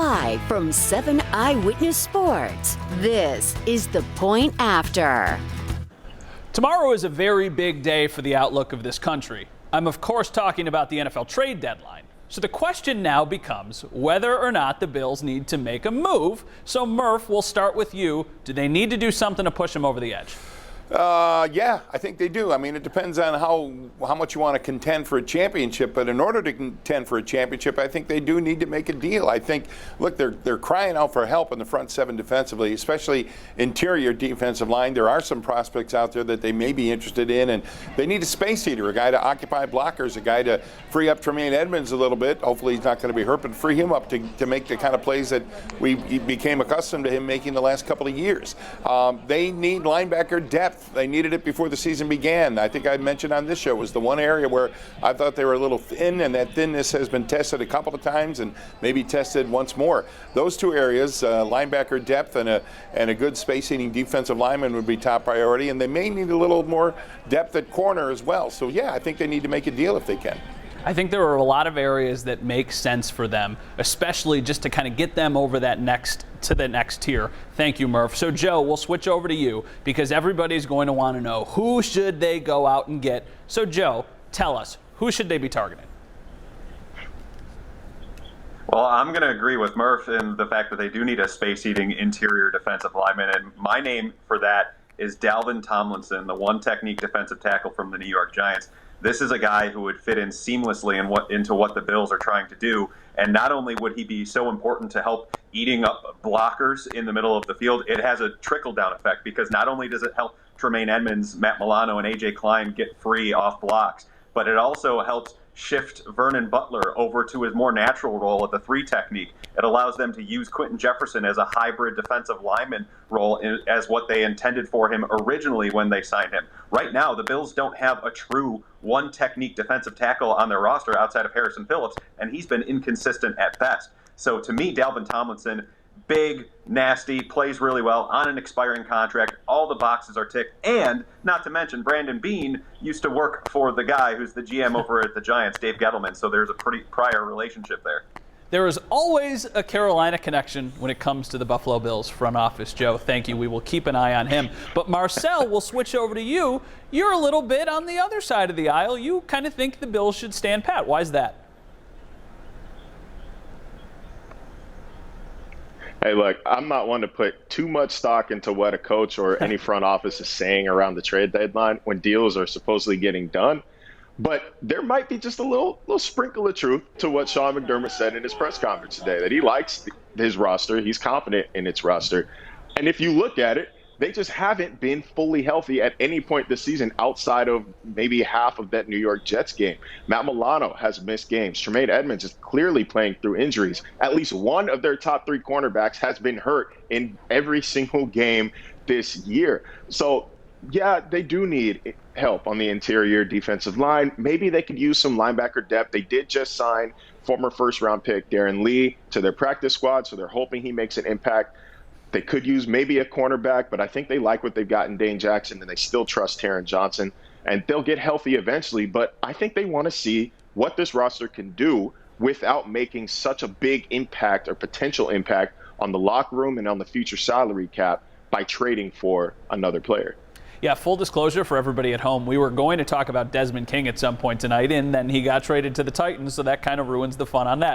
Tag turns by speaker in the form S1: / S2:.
S1: Live from 7 Eyewitness Sports, this is The Point After.
S2: Tomorrow is a very big day for the outlook of this country. I'm of course talking about the NFL trade deadline. So the question now becomes whether or not the Bills need to make a move. So Murph, we'll start with you. Do they need to do something to push them over the edge?
S3: Yeah, I think they do. I mean, it depends on how much you want to contend for a championship. But in order to contend for a championship, I think they do need to make a deal. I think, look, they're crying out for help in the front seven defensively, especially interior defensive line. There are some prospects out there that they may be interested in, and they need a space eater, a guy to occupy blockers, a guy to free up Tremaine Edmonds a little bit. Hopefully he's not going to be hurt, but free him up to make the kind of plays that we became accustomed to him making the last couple of years. They need linebacker depth. They needed it before the season began. I think I mentioned on this show was the one area where I thought they were a little thin, and that thinness has been tested a couple of times and maybe tested once more. Those two areas, linebacker depth and a good space-eating defensive lineman would be top priority, and they may need a little more depth at corner as well. So, yeah, I think they need to make a deal if they can.
S2: I think there are a lot of areas that make sense for them, especially just to kind of get them over that next tier. Thank you, Murph. So, Joe, we'll switch over to you because everybody's going to want to know who should they go out and get. So, Joe, tell us, who should they be targeting?
S4: Well, I'm going to agree with Murph in the fact that they do need a space-eating interior defensive lineman, and my name for that is Dalvin Tomlinson, the one-technique defensive tackle from the New York Giants. This is a guy who would fit in seamlessly into what the Bills are trying to do. And not only would he be so important to help eating up blockers in the middle of the field, it has a trickle-down effect because not only does it help Tremaine Edmonds, Matt Milano, and A.J. Klein get free off blocks, but it also helps shift Vernon Butler over to his more natural role at the 3 technique. It allows them to use Quentin Jefferson as a hybrid defensive lineman role as what they intended for him originally when they signed him. Right now, the Bills don't have a true one technique defensive tackle on their roster outside of Harrison Phillips, and he's been inconsistent at best. So to me, Dalvin Tomlinson, big, nasty, plays really well on an expiring contract. All the boxes are ticked. And not to mention, Brandon Beane used to work for the guy who's the GM over at the Giants, Dave Gettleman. So there's a pretty prior relationship there.
S2: There is always a Carolina connection when it comes to the Buffalo Bills front office, Joe. Thank you. We will keep an eye on him. But Marcel, we'll switch over to you. You're a little bit on the other side of the aisle. You kind of think the Bills should stand pat. Why is that?
S5: Hey, look, I'm not one to put too much stock into what a coach or any front office is saying around the trade deadline when deals are supposedly getting done. But there might be just a little sprinkle of truth to what Sean McDermott said in his press conference today, that he likes his roster. He's confident in its roster. And if you look at it, they just haven't been fully healthy at any point this season outside of maybe half of that New York Jets game. Matt Milano has missed games. Tremaine Edmonds is clearly playing through injuries. At least one of their top 3 cornerbacks has been hurt in every single game this year. So, yeah, they do need help on the interior defensive line. Maybe they could use some linebacker depth. They did just sign former first-round pick Darren Lee to their practice squad, so they're hoping he makes an impact. They could use maybe a cornerback, but I think they like what they've got in Dane Jackson, and they still trust Taron Johnson. And they'll get healthy eventually, but I think they want to see what this roster can do without making such a big impact or potential impact on the locker room and on the future salary cap by trading for another player.
S2: Yeah, full disclosure for everybody at home, we were going to talk about Desmond King at some point tonight, and then he got traded to the Titans, so that kind of ruins the fun on that.